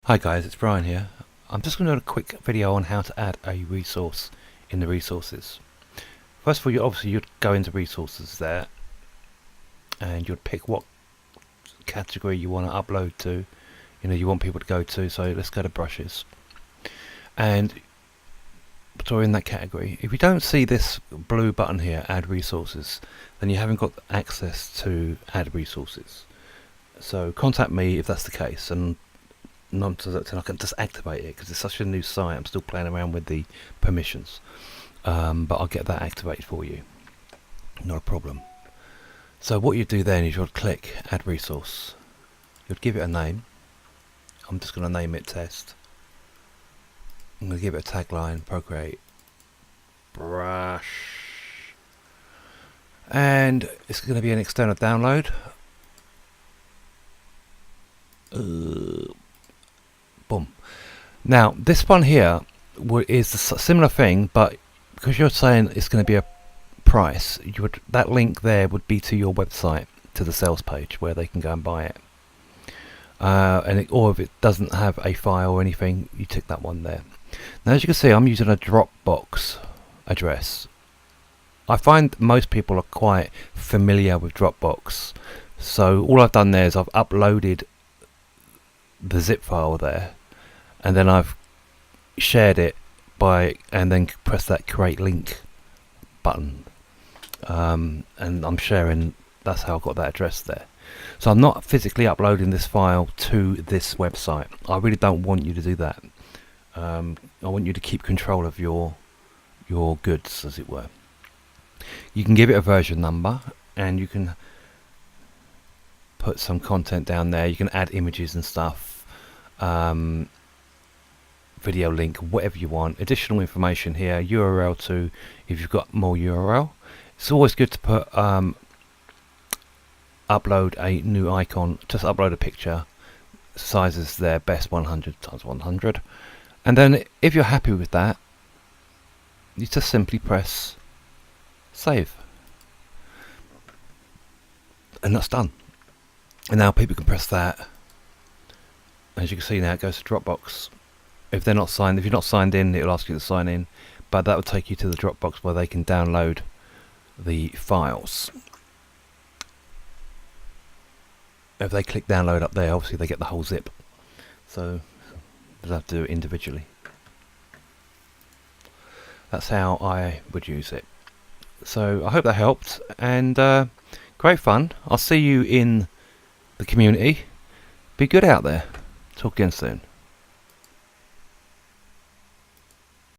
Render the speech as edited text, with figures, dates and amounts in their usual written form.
Hi guys, it's Brian here. I'm just going to do a quick video on how to add a resource in the resources. First of all, you'd go into resources there and you'd pick what category you want to upload to, you want people to go to. So let's go to brushes, and so in that category, if you don't see this blue button here, add resources, then you haven't got access to add resources. So contact me if that's the case, and I can just activate it because it's such a new site. I'm still playing around with the permissions, but I'll get that activated for you, not a problem. So what you do then is you'll click add resource, you'll give it a name. I'm just going to name it test. I'm going to give it a tagline, Procreate Brush, and it's going to be an external download. Boom. Now this one here is a similar thing, but because you're saying it's going to be a price, that link there would be to your website, to the sales page where they can go and buy it. Or if it doesn't have a file or anything, you tick that one there. Now as you can see, I'm using a Dropbox address. I find most people are quite familiar with Dropbox, so all I've done there is I've uploaded the zip file there, and then I've shared it and then press that create link button, and I'm sharing. That's how I got that address there. So I'm not physically uploading this file to this website. I really don't want you to do that. I want you to keep control of your goods, as it were. You can give it a version number, and you can put some content down there. You can add images and stuff, video link, whatever you want. Additional information here, URL to if you've got more URL. It's always good to put upload a new icon. Just upload a picture. Sizes there, best 100 times 100, and then if you're happy with that, you just simply press save, and that's done. And now people can press that. As you can see now, it goes to Dropbox. If you're not signed in, it'll ask you to sign in, but that will take you to the Dropbox where they can download the files. If they click download up there, obviously they get the whole zip, so they'll have to do it individually. That's how I would use it. So I hope that helped, and great fun. I'll see you in the community. Be good out there. Talk again soon.